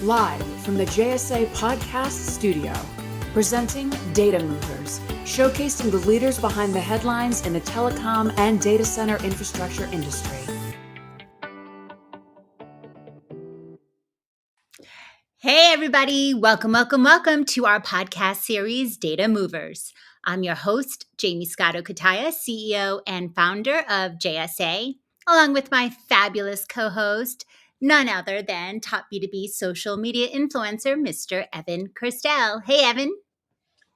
Live from the JSA Podcast Studio, presenting Data Movers, showcasing the leaders behind the headlines in the telecom and data center infrastructure industry. Hey, everybody. Welcome to our podcast series, Data Movers. I'm your host, Jaymie Scotto, Cutaia, CEO and founder of JSA, along with my fabulous co-host, none other than top B2B social media influencer, Mr. Evan Kirstel. Hey, Evan.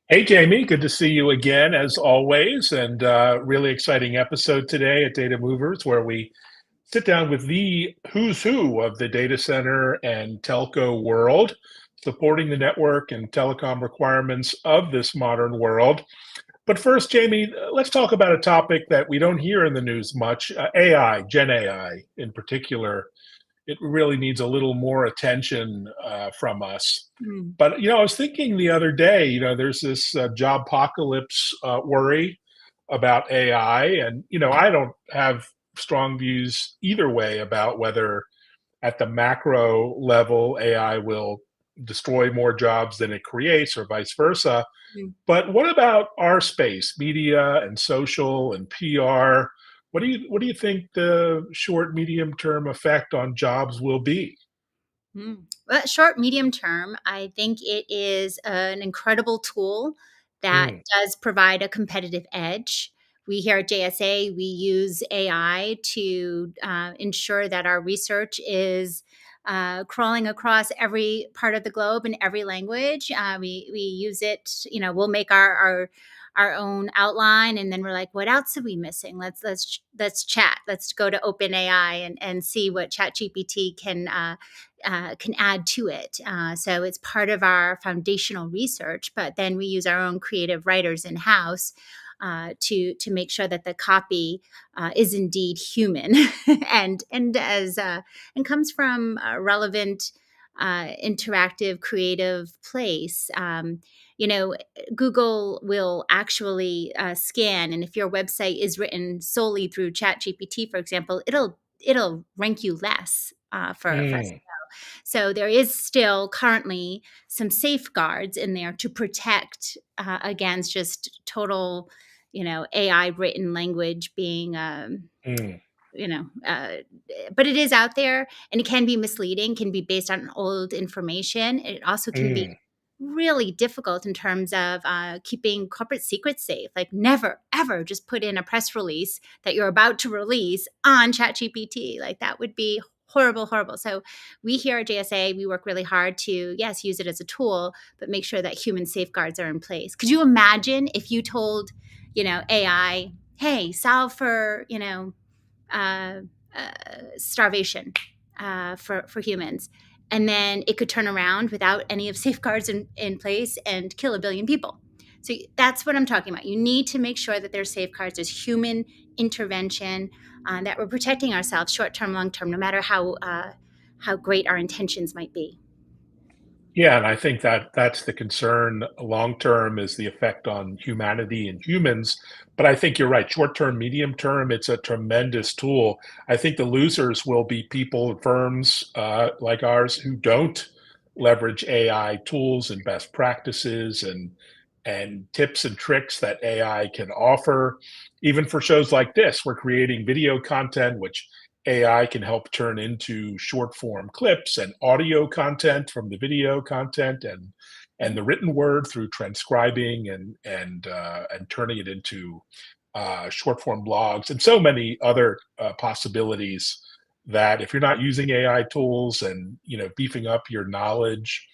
Hey, Jaymie. Good to see you again, as always. And really exciting episode today at Data Movers, where we sit down with the who's who of the data center and telco world, supporting the network and telecom requirements of this modern world. But first, Jaymie, let's talk about a topic that we don't hear in the news much, AI, Gen AI in particular. It really needs a little more attention from us. But, I was thinking the other day, there's this job apocalypse worry about AI. And, I don't have strong views either way about whether at the macro level AI will destroy more jobs than it creates or vice versa. But what about our space, media and social and PR? What do you think the short, medium term effect on jobs will be? Well, short, medium term, I think it is an incredible tool that Mm, does provide a competitive edge. We here at JSA, we use AI to ensure that our research is crawling across every part of the globe in every language. We use it. We'll make our own outline, and then we're like, what else are we missing? Let's chat. Let's go to OpenAI and see what ChatGPT can add to it. So it's part of our foundational research, but then we use our own creative writers in house to make sure that the copy is indeed human and comes from a relevant, interactive, creative place. Google will actually scan, and if your website is written solely through ChatGPT, for example, it'll rank you less for mm, so there is still currently some safeguards in there to protect against just total, AI written language being, mm, you know, uh, but it is out there and it can be misleading, can be based on old information. It also can be mm. really difficult in terms of keeping corporate secrets safe. Like never, ever just put in a press release that you're about to release on ChatGPT. Like that would be horrible, horrible. So we here at JSA, we work really hard to, yes, use it as a tool, but make sure that human safeguards are in place. Could you imagine if you told, AI, hey, solve for, uh, starvation for humans. And then it could turn around without any of safeguards in place and kill a billion people. So that's what I'm talking about. You need to make sure that there's safeguards, there's human intervention, that we're protecting ourselves short term, long term, no matter how great our intentions might be. Yeah, and I think that that's the concern long term is the effect on humanity and humans. But I think you're right. Short term, medium term, it's a tremendous tool. I think the losers will be people, firms like ours who don't leverage AI tools and best practices and tips and tricks that AI can offer. Even for shows like this, we're creating video content, which AI can help turn into short form clips and audio content from the video content and the written word through transcribing and turning it into short form blogs and so many other possibilities that if you're not using AI tools and beefing up your knowledge,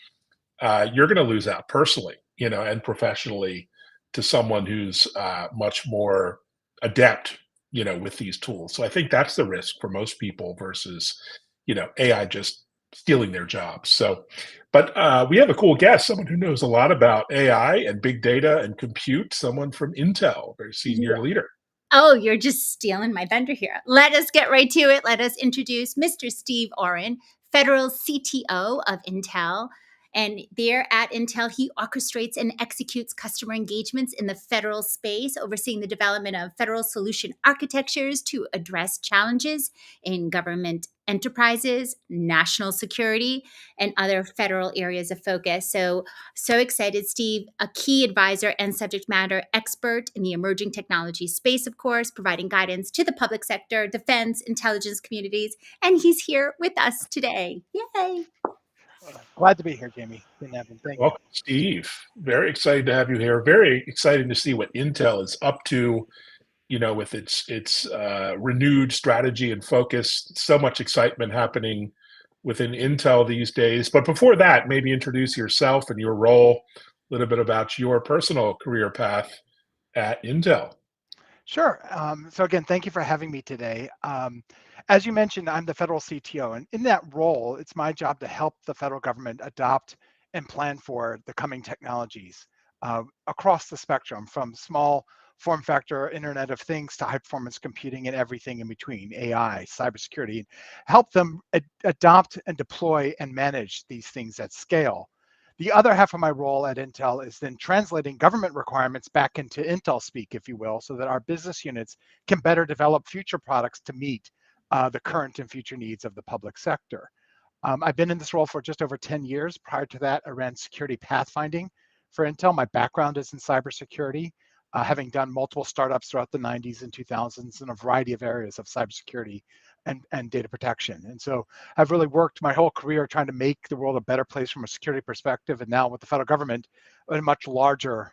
you're going to lose out personally, and professionally to someone who's much more adept, with these tools. So I think that's the risk for most people versus, AI just stealing their jobs. So, but we have a cool guest, someone who knows a lot about AI and big data and compute, someone from Intel, very senior leader. Oh, you're just stealing my thunder here. Let us get right to it. Let us introduce Mr. Steve Orrin, Federal CTO of Intel. And there at Intel, he orchestrates and executes customer engagements in the federal space, overseeing the development of federal solution architectures to address challenges in government enterprises, national security, and other federal areas of focus. So excited, Steve, a key advisor and subject matter expert in the emerging technology space, of course, providing guidance to the public sector, defense, intelligence communities. And he's here with us today. Yay! Glad to be here, Jaymie. Thank you. Welcome, Steve. Very excited to have you here. Very excited to see what Intel is up to, with its renewed strategy and focus. So much excitement happening within Intel these days. But before that, maybe introduce yourself and your role, a little bit about your personal career path at Intel. Sure. So again, thank you for having me today. As you mentioned, I'm the federal CTO, and in that role, it's my job to help the federal government adopt and plan for the coming technologies across the spectrum, from small form factor Internet of Things to high performance computing and everything in between, AI, cybersecurity, help them adopt and deploy and manage these things at scale. The other half of my role at Intel is then translating government requirements back into Intel speak, if you will, so that our business units can better develop future products to meet the current and future needs of the public sector. I've been in this role for just over 10 years. Prior to that, I ran security pathfinding for Intel. My background is in cybersecurity, having done multiple startups throughout the 90s and 2000s in a variety of areas of cybersecurity and data protection. And so I've really worked my whole career trying to make the world a better place from a security perspective, and now with the federal government in a much larger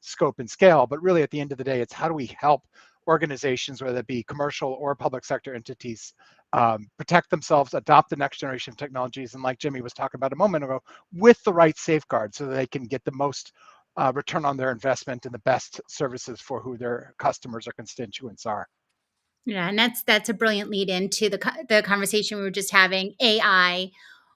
scope and scale. But really at the end of the day, it's how do we help organizations, whether it be commercial or public sector entities, protect themselves, adopt the next generation of technologies, and like Jaymie was talking about a moment ago, with the right safeguards so that they can get the most return on their investment and the best services for who their customers or constituents are. Yeah, and that's a brilliant lead into the conversation we were just having. AI.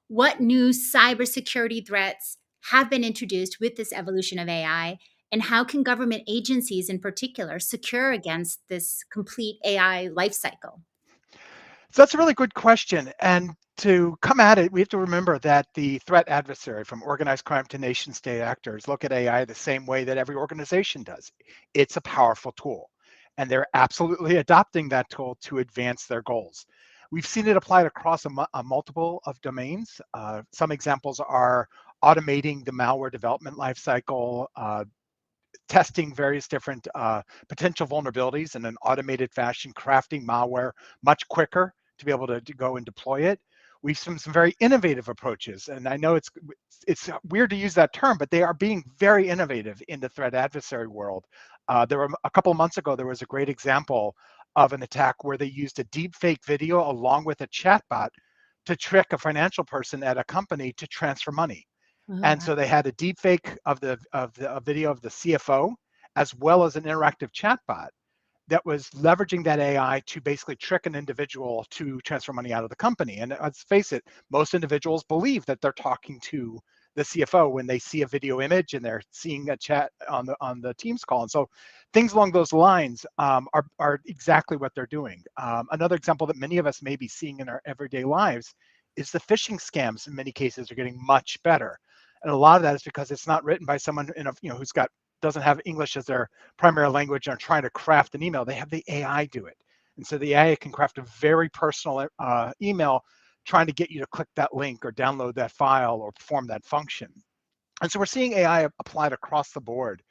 What new cybersecurity threats have been introduced with this evolution of AI, and how can government agencies, in particular, secure against this complete AI lifecycle? So that's a really good question. And to come at it, we have to remember that the threat adversary, from organized crime to nation state actors, look at AI the same way that every organization does. It's a powerful tool, and they're absolutely adopting that tool to advance their goals. We've seen it applied across a multiple of domains. Some examples are automating the malware development lifecycle, testing various different potential vulnerabilities in an automated fashion, crafting malware much quicker to be able to go and deploy it. We've seen some very innovative approaches, and I know it's weird to use that term, but they are being very innovative in the threat adversary world. There were a couple of months ago, there was a great example of an attack where they used a deep fake video along with a chatbot to trick a financial person at a company to transfer money. Oh, And wow. so they had a deep fake of the video of the CFO, as well as an interactive chatbot that was leveraging that AI to basically trick an individual to transfer money out of the company. And let's face it, most individuals believe that they're talking to the CFO when they see a video image and they're seeing a chat on the Teams call. And so things along those lines are exactly what they're doing. Another example that many of us may be seeing in our everyday lives is the phishing scams. In many cases, are getting much better. And a lot of that is because it's not written by someone who's doesn't have English as their primary language and are trying to craft an email. They have the AI do it. And so the AI can craft a very personal email trying to get you to click that link or download that file or perform that function. And so we're seeing AI applied across the board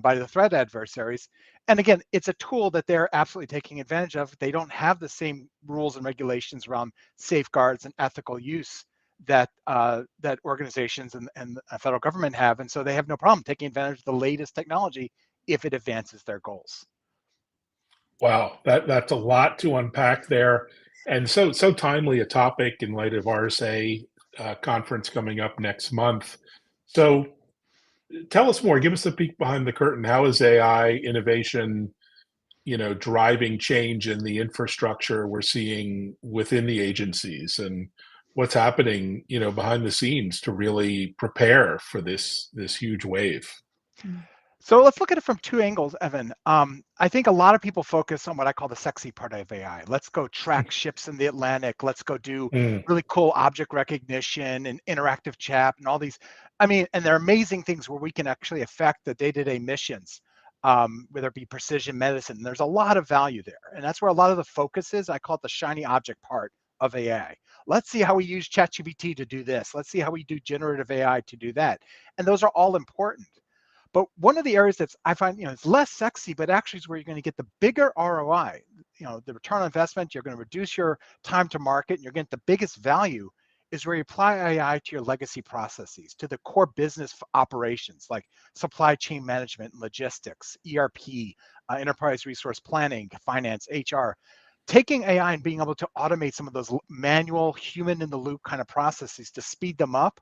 by the threat adversaries. And again, it's a tool that they're absolutely taking advantage of. They don't have the same rules and regulations around safeguards and ethical use that that organizations and the federal government have, and so they have no problem taking advantage of the latest technology if it advances their goals. Wow, that's a lot to unpack there, and so timely a topic in light of RSA conference coming up next month. So tell us more. Give us a peek behind the curtain. How is AI innovation, driving change in the infrastructure we're seeing within the agencies, and what's happening, behind the scenes to really prepare for this huge wave? So let's look at it from two angles, Evan. I think a lot of people focus on what I call the sexy part of AI. Let's go track ships in the Atlantic. Let's go do Mm, really cool object recognition and interactive chat and all these. I mean, and they're amazing things where we can actually affect the day-to-day missions, whether it be precision medicine. There's a lot of value there. And that's where a lot of the focus is. I call it the shiny object part of AI. Let's see how we use ChatGPT to do this. Let's see how we do generative AI to do that. And those are all important. But one of the areas that's I find, it's less sexy, but actually is where you're going to get the bigger ROI. The return on investment, you're going to reduce your time to market, and you're getting the biggest value is where you apply AI to your legacy processes, to the core business operations like supply chain management and logistics, ERP, enterprise resource planning, finance, HR. Taking AI and being able to automate some of those manual, human in the loop kind of processes to speed them up,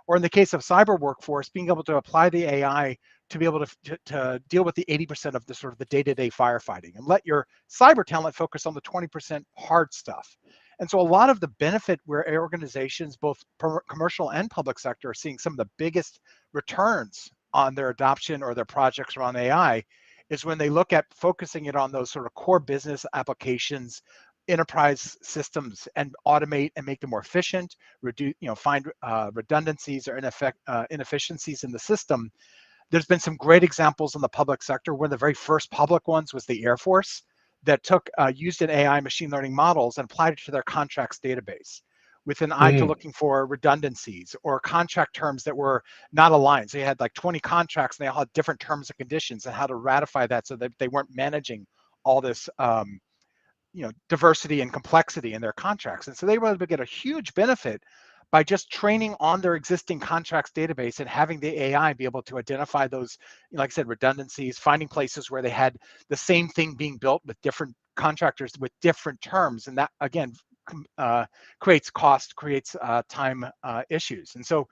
or in the case of cyber workforce, being able to apply the AI to be able to deal with the 80% of the sort of the day-to-day firefighting and let your cyber talent focus on the 20% hard stuff. And so a lot of the benefit where organizations, both commercial and public sector, are seeing some of the biggest returns on their adoption or their projects around AI is when they look at focusing it on those sort of core business applications, enterprise systems, and automate and make them more efficient, reduce, find redundancies or inefficiencies in the system. There's been some great examples in the public sector. One of the very first public ones was the Air Force that used an AI machine learning models and applied it to their contracts database with an eye to mm, looking for redundancies or contract terms that were not aligned. So you had like 20 contracts and they all had different terms and conditions and how to ratify that so that they weren't managing all this diversity and complexity in their contracts. And so they were able to get a huge benefit by just training on their existing contracts database and having the AI be able to identify those, like I said, redundancies, finding places where they had the same thing being built with different contractors with different terms. And that, again, creates cost, creates time issues. And so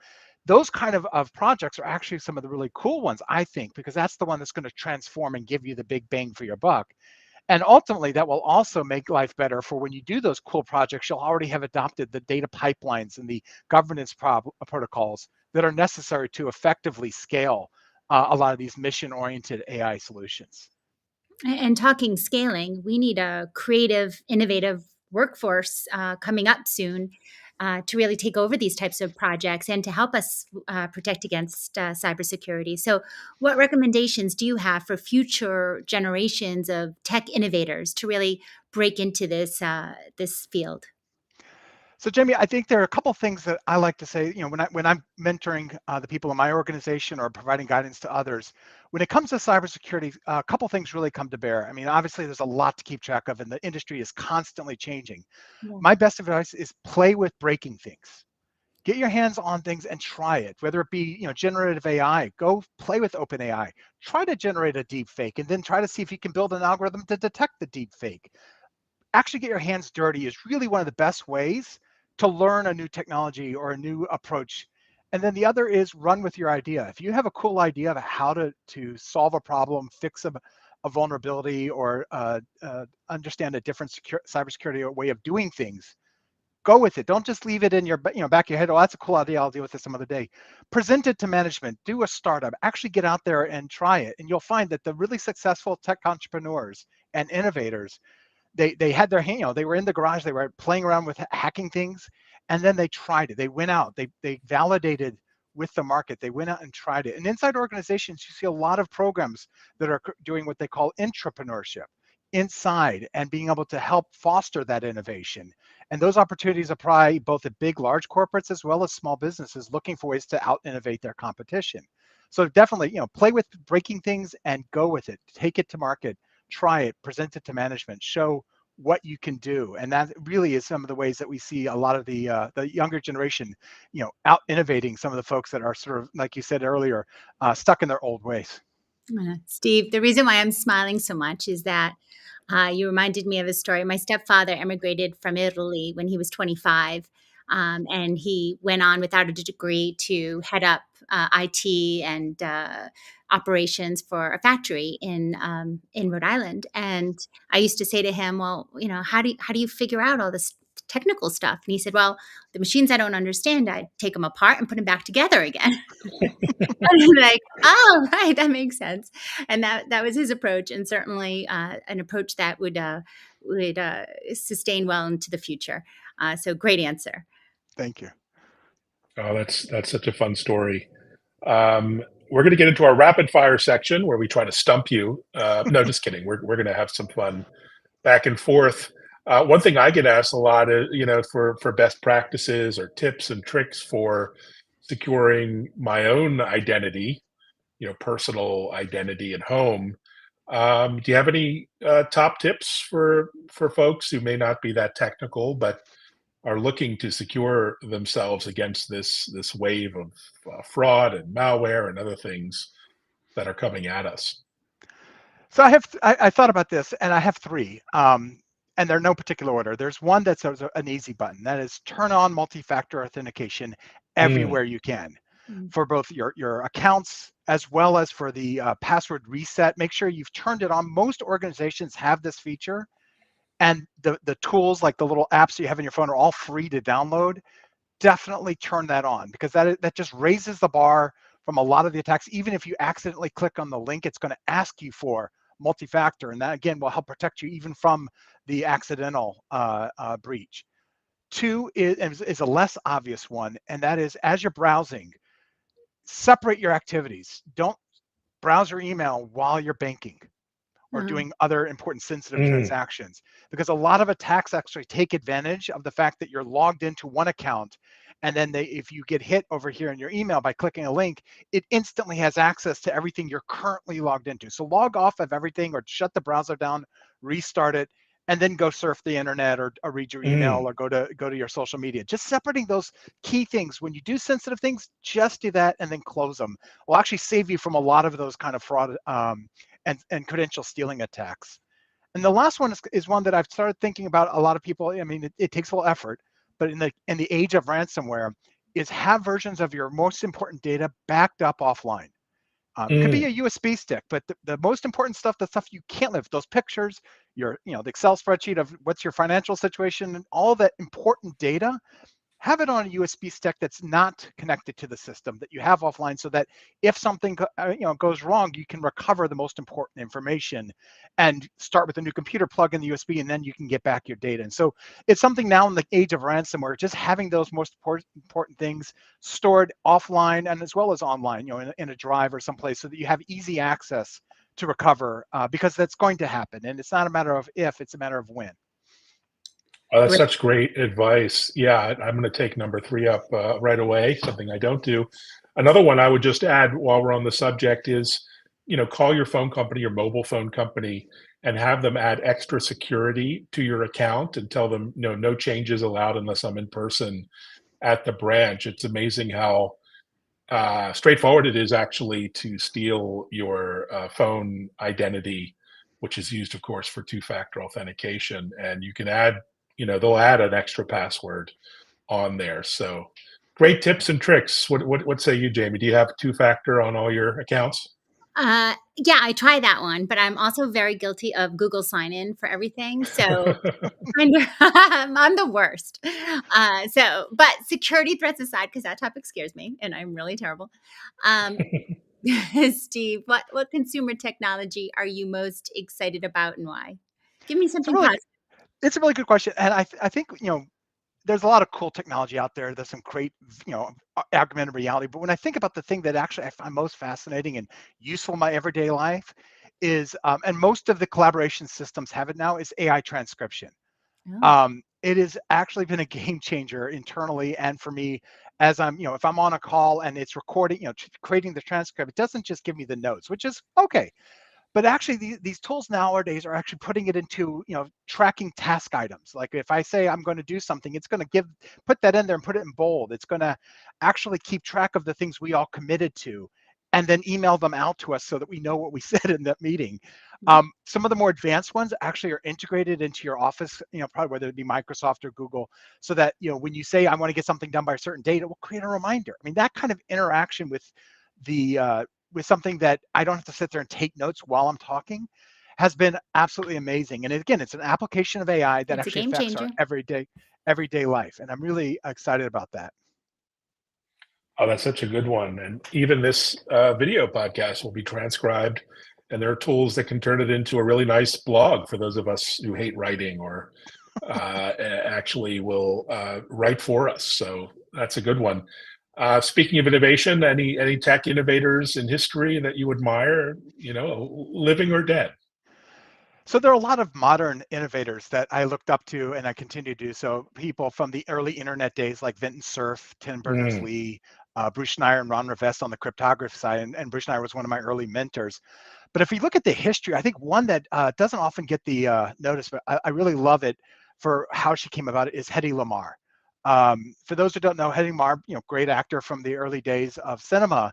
those kind of projects are actually some of the really cool ones, I think, because that's the one that's going to transform and give you the big bang for your buck. And ultimately, that will also make life better for when you do those cool projects, you'll already have adopted the data pipelines and the governance protocols that are necessary to effectively scale a lot of these mission-oriented AI solutions. And talking scaling, we need a creative, innovative workforce coming up soon to really take over these types of projects and to help us protect against cybersecurity. So, what recommendations do you have for future generations of tech innovators to really break into this field? So, Jamie, I think there are a couple things that I like to say. When I'm mentoring the people in my organization or providing guidance to others, when it comes to cybersecurity, a couple things really come to bear. I mean, obviously, there's a lot to keep track of, and the industry is constantly changing. Yeah. My best advice is play with breaking things. Get your hands on things and try it, whether it be generative AI. Go play with OpenAI. Try to generate a deep fake, and then try to see if you can build an algorithm to detect the deep fake. Actually get your hands dirty is really one of the best ways to learn a new technology or a new approach. And then the other is run with your idea. If you have a cool idea of how to solve a problem, fix a vulnerability, or understand a different cybersecurity way of doing things, go with it. Don't just leave it in your back of your head. Oh, that's a cool idea. I'll deal with it some other day. Present it to management. Do a startup. Actually get out there and try it. And you'll find that the really successful tech entrepreneurs and innovators, they had their hand, they were in the garage, they were playing around with hacking things, and then they tried it. They went out, they validated with the market. They went out and tried it. And inside organizations, you see a lot of programs that are doing what they call intrapreneurship inside and being able to help foster that innovation. And those opportunities apply both at big, large corporates as well as small businesses looking for ways to out innovate their competition. So definitely, play with breaking things and go with it. Take it to market, try it, present it to management, show what you can do. And that really is some of the ways that we see a lot of the younger generation, out innovating some of the folks that are sort of, like you said earlier, stuck in their old ways. Steve, the reason why I'm smiling so much is that you reminded me of a story. My stepfather emigrated from Italy when he was 25, and he went on without a degree to head up IT and operations for a factory in Rhode Island. And I used to say to him, "Well, how do you figure out all this technical stuff. And he said, well, the machines I don't understand, I take them apart and put them back together again. And I'm like, oh, right, that makes sense. And that was his approach, and certainly an approach that would sustain well into the future. So great answer. Thank you. Oh, that's such a fun story. We're going to get into our rapid fire section where we try to stump you. No, just kidding. We're going to have some fun back and forth. One thing I get asked a lot is, for best practices or tips and tricks for securing my own identity, personal identity at home. Do you have any top tips for folks who may not be that technical, but are looking to secure themselves against this wave of fraud and malware and other things that are coming at us? So I thought about this, and I have three, and they're in no particular order. There's one that's an easy button. That is turn on multi-factor authentication everywhere you can, for both your accounts as well as for the password reset. Make sure you've turned it on. Most organizations have this feature, and the tools like the little apps you have in your phone are all free to download. Definitely turn that on, because that just raises the bar from a lot of the attacks. Even if you accidentally click on the link, it's going to ask you for multi-factor, and that again will help protect you even from the accidental breach. Two is a less obvious one, and that is, as you're browsing, separate your activities. Don't browse your email while you're banking or doing other important sensitive transactions, because a lot of attacks actually take advantage of the fact that you're logged into one account, and then if you get hit over here in your email by clicking a link, it instantly has access to everything you're currently logged into. So log off of everything, or shut the browser down, restart it, and then go surf the internet, or read your email, or go to your social media. Just separating those key things. When you do sensitive things, just do that and then close them. Will actually save you from a lot of those kind of fraud and credential stealing attacks. And the last one is one that I've started thinking about. A lot of people, I mean, it takes a little effort, but in the age of ransomware, is have versions of your most important data backed up offline. It could be a USB stick, but the most important stuff, the stuff you can't live, those pictures, the Excel spreadsheet of what's your financial situation, and all that important data, have it on a USB stick that's not connected to the system, that you have offline, so that if something goes wrong, you can recover the most important information and start with a new computer, plug in the USB, and then you can get back your data. And so it's something now in the age of ransomware, just having those most important things stored offline and as well as online, in a drive or someplace, so that you have easy access to recover, because that's going to happen. And it's not a matter of if, it's a matter of when. Oh, that's such great advice. Yeah, I'm going to take number 3 up right away, something I don't do. Another one I would just add while we're on the subject is, call your phone company or mobile phone company and have them add extra security to your account, and tell them, no changes allowed unless I'm in person at the branch. It's amazing how straightforward it is actually to steal your phone identity, which is used, of course, for two-factor authentication. And you can add, they'll add an extra password on there. So great tips and tricks. What say you, Jaymie? Do you have two-factor on all your accounts? Yeah, I try that one, but I'm also very guilty of Google sign in for everything. So I'm the worst. But security threats aside, because that topic scares me and I'm really terrible. Steve, what consumer technology are you most excited about, and why? Give me something positive. It's a really good question. And I think, there's a lot of cool technology out there. There's some great, augmented reality. But when I think about the thing that actually I find most fascinating and useful in my everyday life is, and most of the collaboration systems have it now, is AI transcription. It has actually been a game changer internally and for me, as I'm, if I'm on a call and it's recording, creating the transcript, it doesn't just give me the notes, which is okay. But actually, these tools nowadays are actually putting it into, tracking task items. Like if I say I'm going to do something, it's going to put that in there and put it in bold. It's going to actually keep track of the things we all committed to, and then email them out to us so that we know what we said in that meeting. Some of the more advanced ones actually are integrated into your Office, probably whether it be Microsoft or Google, so that, when you say I want to get something done by a certain date, it will create a reminder. I mean, that kind of interaction with with something that I don't have to sit there and take notes while I'm talking has been absolutely amazing. And again, it's an application of AI that actually affects our everyday life. And I'm really excited about that. Oh, that's such a good one. And even this video podcast will be transcribed, and there are tools that can turn it into a really nice blog for those of us who hate writing or actually will write for us. So that's a good one. Speaking of innovation, any tech innovators in history that you admire, living or dead? So there are a lot of modern innovators that I looked up to and I continue to do so. People from the early internet days like Vinton Cerf, Tim Mm, Berners-Lee, Bruce Schneier and Ron Rivest on the cryptography side. And Bruce Schneier was one of my early mentors. But if we look at the history, I think one that doesn't often get the notice, but I really love it for how she came about it, is Hedy Lamarr. For those who don't know, Hedy Lamarr, great actor from the early days of cinema.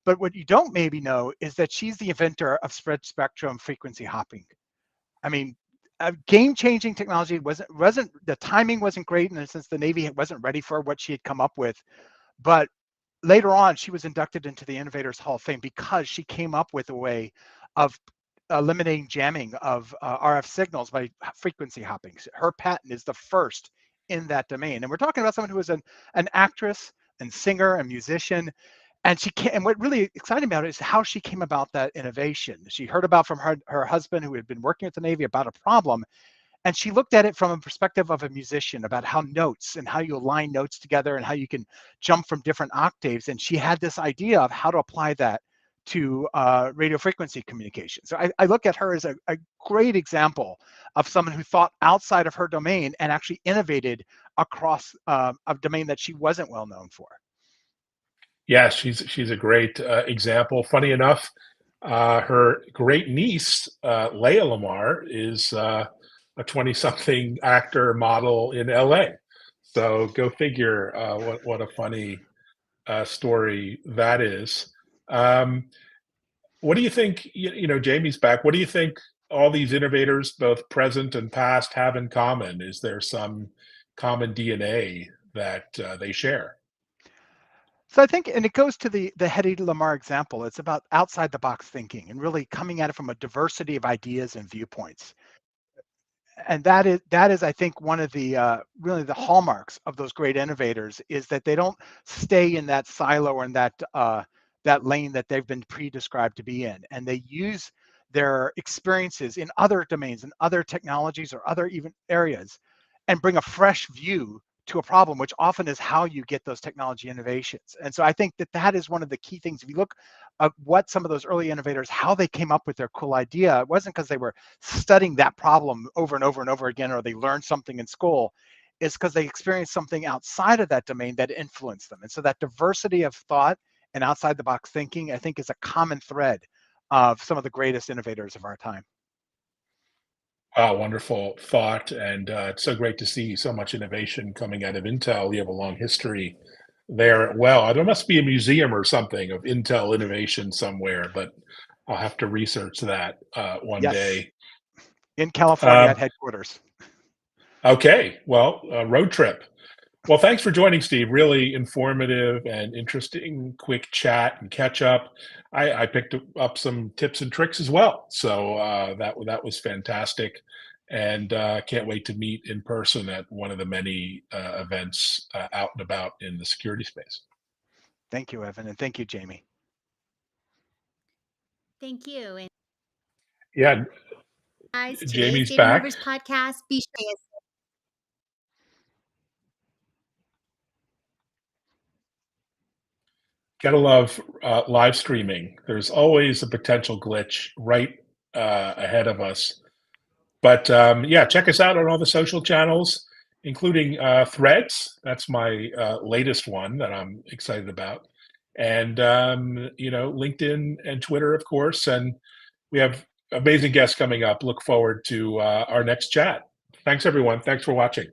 But what you don't maybe know is that she's the inventor of spread spectrum frequency hopping. I mean, game-changing technology. Wasn't the timing wasn't great in the sense the Navy wasn't ready for what she had come up with, but later on she was inducted into the Innovators Hall of Fame because she came up with a way of eliminating jamming of RF signals by frequency hopping. Her patent is the first in that domain, and we're talking about someone who was an actress and singer and musician. And and what really excited me about it is how she came about that innovation. She heard about from her husband who had been working at the Navy about a problem, and she looked at it from a perspective of a musician about how notes and how you align notes together and how you can jump from different octaves. And she had this idea of how to apply that to radio frequency communication. So I look at her as a great example of someone who thought outside of her domain and actually innovated across a domain that she wasn't well known for. yeah, she's a great example. Funny enough, her great niece, Leah Lamar, is a 20-something actor model in LA. So go figure what a funny story that is. Um, what do you think? Jaymie's back. What do you think all these innovators, both present and past, have in common? Is there some common DNA that they share? So I think, and it goes to the Hedy Lamarr example. It's about outside the box thinking and really coming at it from a diversity of ideas and viewpoints. And that is I think one of the really the hallmarks of those great innovators is that they don't stay in that silo or in that lane that they've been pre-described to be in, and they use their experiences in other domains and other technologies or other even areas and bring a fresh view to a problem, which often is how you get those technology innovations. And so I think that is one of the key things. If you look at what some of those early innovators, how they came up with their cool idea, it wasn't because they were studying that problem over and over and over again, or they learned something in school. It's because they experienced something outside of that domain that influenced them. And so that diversity of thought and outside the box thinking, I think, is a common thread of some of the greatest innovators of our time. Oh, wonderful thought, and it's so great to see so much innovation coming out of Intel. You have a long history there. Well, there must be a museum or something of Intel innovation somewhere, but I'll have to research that one Yes, day. in California Um, at headquarters. okay, well, road trip. Well, thanks for joining, Steve. Really informative and interesting, quick chat and catch up. I picked up some tips and tricks as well, so that was fantastic, and can't wait to meet in person at one of the many events out and about in the security space. Thank you, Evan, and thank you, Jaymie. Thank you. And Yeah, guys, today's Jamie's Data back. Movers podcast. Be sure. Gotta love live streaming. There's always a potential glitch right ahead of us. But yeah, check us out on all the social channels, including Threads. That's my latest one that I'm excited about. And, LinkedIn and Twitter, of course. And we have amazing guests coming up. Look forward to our next chat. Thanks, everyone. Thanks for watching.